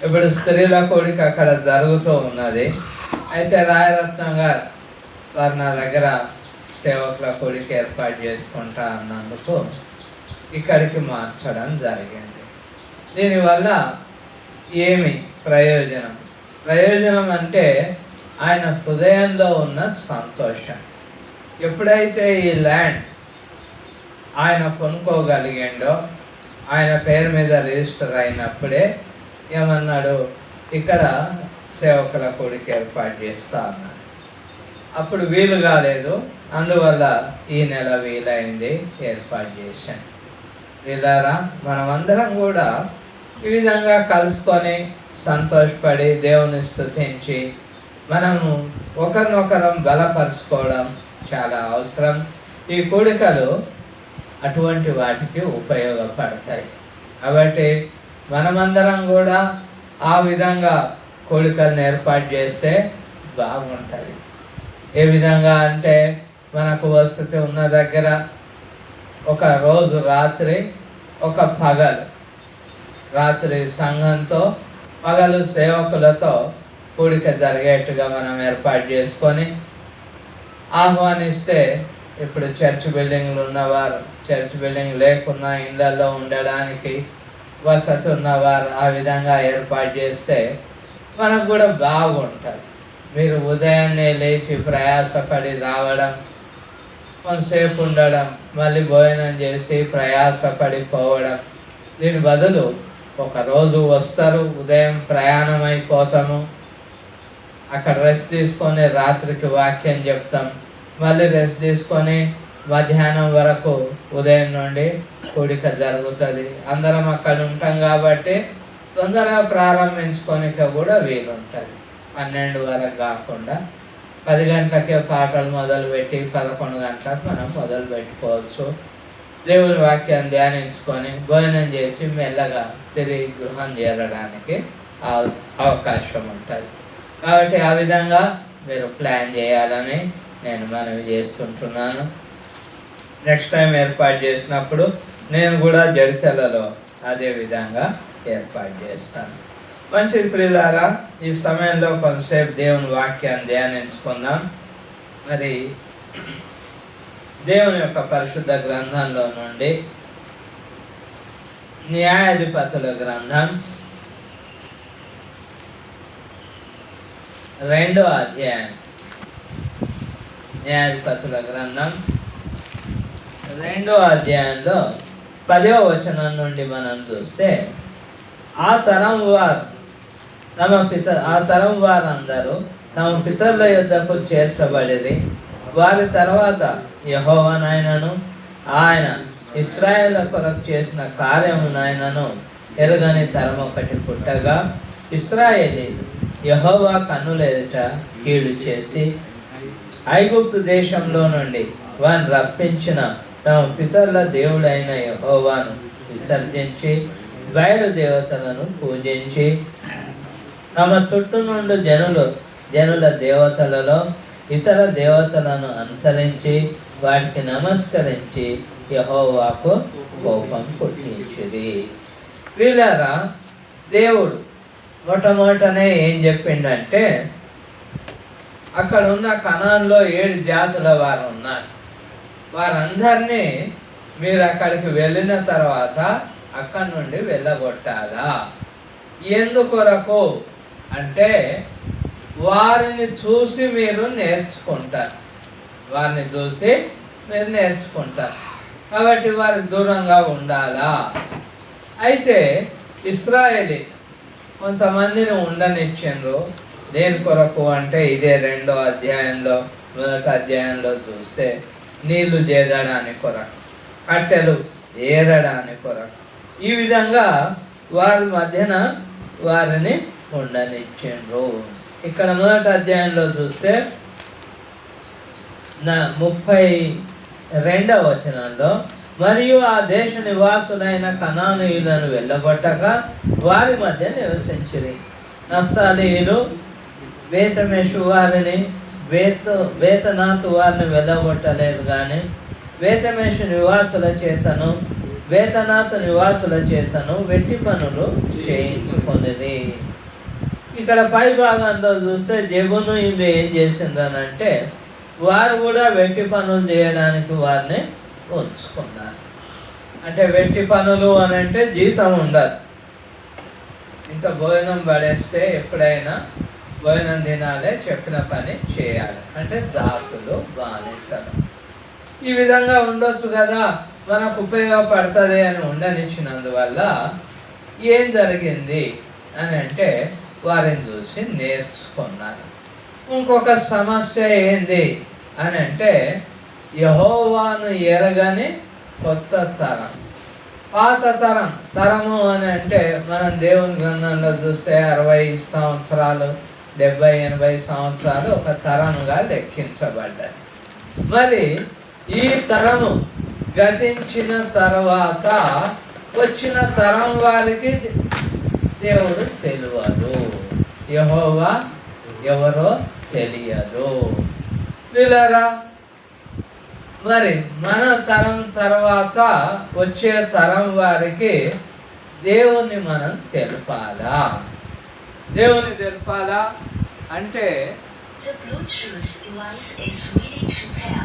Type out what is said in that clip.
ఇప్పుడు స్త్రీల కూడిక అక్కడ జరుగుతూ ఉన్నది. అయితే రాయరత్నం గారు సార్ నా దగ్గర సేవకుల కూడిక ఏర్పాటు చేసుకుంటా అన్నందుకు ఇక్కడికి మార్చడం జరిగింది. దీనివల్ల ఏమి ప్రయోజనం అంటే ఆయన హృదయంలో ఉన్న సంతోషం. ఎప్పుడైతే ఈ ల్యాండ్ ఆయన కొనుక్కోగలిగిండో, ఆయన పేరు మీద రిజిస్టర్ అయినప్పుడే ఏమన్నాడు, ఇక్కడ సేవకుల కూడిక ఏర్పాటు చేస్తా అన్నాడు. అప్పుడు వీలు కాలేదు, అందువల్ల ఈ నెల వీలైంది, ఏర్పాటు చేశాను. వీళ్ళారా మనమందరం కూడా ఈ విధంగా కలుసుకొని సంతోషపడి దేవుని స్తుతించి మనము ఒకరినొకరం బలపరుచుకోవడం చాలా అవసరం. ఈ కూడికలు అటువంటి వాటికి ఉపయోగపడతాయి. కాబట్టి మనమందరం కూడా ఆ విధంగా కూడికలను ఏర్పాటు చేస్తే బాగుంటుంది. ఏ విధంగా అంటే మనకు వసతి ఉన్న దగ్గర ఒక రోజు రాత్రి, ఒక పగలు, రాత్రి సంఘంతో, పగలు సేవకులతో కూడిక జరిగేట్టుగా మనం ఏర్పాటు చేసుకొని ఆహ్వానిస్తే, ఇప్పుడు చర్చ్ బిల్డింగ్లు ఉన్నవారు, చర్చ్ బిల్డింగ్ లేకున్నా ఇళ్ళల్లో ఉండడానికి వసతి ఉన్నవారు ఆ విధంగా ఏర్పాటు చేస్తే మనకు కూడా బాగుంటుంది. మీరు ఉదయాన్నే లేచి ప్రయాసపడి రావడం, కొంతసేపు ఉండడం, మళ్ళీ భోజనం చేసి ప్రయాసపడి పోవడం, దీని బదులు ఒకరోజు వస్తారు, ఉదయం ప్రయాణం అయిపోతాము, అక్కడ రెస్ట్ తీసుకొని రాత్రికి వాక్యం చెప్తాం, మళ్ళీ రెస్ట్ తీసుకొని మధ్యాహ్నం వరకు ఉదయం నుండి కూడిక జరుగుతుంది. అందరం అక్కడ ఉంటాం కాబట్టి తొందరగా ప్రారంభించుకోనిక కూడా వీలుంటుంది. 12 వరకు కాకుండా 10 గంటలకే పాటలు మొదలుపెట్టి 11 గంటలకు మనం మొదలు పెట్టుకోవచ్చు. దేవుని వాక్యాన్ని ధ్యానించుకొని భోజనం చేసి మెల్లగా తిరిగి గృహం చేరడానికి అవకాశం ఉంటుంది. కాబట్టి ఆ విధంగా మీరు ప్లాన్ చేయాలని నేను మనవి చేస్తుంటున్నాను. నెక్స్ట్ టైం ఏర్పాటు చేసినప్పుడు నేను కూడా జడిచలలో అదే విధంగా ఏర్పాటు చేస్తాను. మంచిది ప్రియులారా, ఈ సమయంలో కొంతసేపు దేవుని వాక్యాన్ని ధ్యానించుకుందాం. మరి దేవుని యొక్క పరిశుద్ధ గ్రంథంలో నుండి న్యాయాధిపతుల గ్రంథం 2వ అధ్యాయం, న్యాయాధిపతుల గ్రంథం 2వ అధ్యాయంలో 10వ వచనం నుండి మనం చూస్తే, ఆ తరం వారందరూ తమ పితరుల యొద్దకు చేర్చబడిరి. వారి తర్వాత యెహోవానైనను ఆయన ఇశ్రాయేలు కొరకు చేసిన కార్యమునైనను ఎరుగని తరం ఒకటి పుట్టగా, ఇశ్రాయేలీయులు యెహోవా కన్నుల ఎదుట కీడు చేసి ఐగుప్తు దేశంలో నుండి వారిని రప్పించిన తమ పితరుల దేవుడైన యెహోవాను విసర్జించి బయలు దేవతలను పూజించి తమ చుట్టూ నుండి జనుల దేవతలలో ఇతర దేవతలను అనుసరించి వాటికి నమస్కరించి యెహోవాకు కోపం పుట్టించిరి. వీళ్ళారా, దేవుడు మొట్టమొదటనే ఏం చెప్పిండంటే, అక్కడ ఉన్న కనాన్లో 7 జాతుల వారు ఉన్నారు. వారందరినీ మీరు అక్కడికి వెళ్ళిన తర్వాత అక్కడి నుండి వెళ్ళగొట్టాలా. ఎందుకొరకు అంటే, వారిని చూసి మీరు నేర్చుకుంటారు. కాబట్టి వారి దూరంగా ఉండాలా. అయితే ఇశ్రాయేలీ కొంతమందిని ఉండనిచ్చిండ్రు. దేని కొరకు అంటే, ఇదే 2వ అధ్యాయంలో 1వ అధ్యాయంలో చూస్తే, నీళ్లు చేదడానికి కొరకు, కట్టెలు ఏరడానికి కొరకు, ఈ విధంగా వారి మధ్యన వారిని ఉండనిచ్చిండ్రు. ఇక్కడ 1వ అధ్యాయంలో చూస్తే 32వ వచనంలో, మరియు ఆ దేశ నివాసులైన కనానీయులను వెళ్ళగొట్టక వారి మధ్య నివసించిరి. నఫ్తాలీయులు బేతమెషు వారిని, బేతనాతు వారిని వెళ్ళగొట్టలేదు, కానీ బేతమెషు నివాసుల చేతను వేతనాతు నివాసుల చేతను వెట్టి పనులు చేయించుకునేది. ఇక్కడ పై భాగంలో చూస్తే జెబును ఇల్లు ఏం చేసిందనంటే వారు కూడా వెట్టి పనులు చేయడానికి వారిని ఉంచుకున్నారు. అంటే వెట్టి పనులు అని అంటే జీతం ఉండదు. ఇంత భోజనం పడేస్తే ఎప్పుడైనా భోజనం తినాలి, చెప్పిన పని చేయాలి, అంటే దాసులు, బానిసలు. ఈ విధంగా ఉండొచ్చు కదా, మనకు ఉపయోగపడుతుంది అని ఉండనిచ్చినందువల్ల ఏం జరిగింది అని అంటే వారిని చూసి నేర్చుకున్నారు. ఇంకొక సమస్య ఏంది అని అంటే యెహోవాను ఎరగని కొత్త తరం. పాత తరము అని అంటే మనం దేవుని గ్రంథంలో చూస్తే 60 సంవత్సరాలు 70-80 సంవత్సరాలు ఒక తరముగా లెక్కించబడ్డాయి. మరి ఈ తరము గతించిన తర్వాత వచ్చిన తరం వారికి దేవుడు తెలియదు, యెహోవా ఎవరో తెలియదు. వీళ్ళరా మరి మన తరం తర్వాత వచ్చే తరం వారికి దేవుని మనం తెలపాలా? దేవుని తెలపాలా అంటే The Bluetooth device is ready to pair.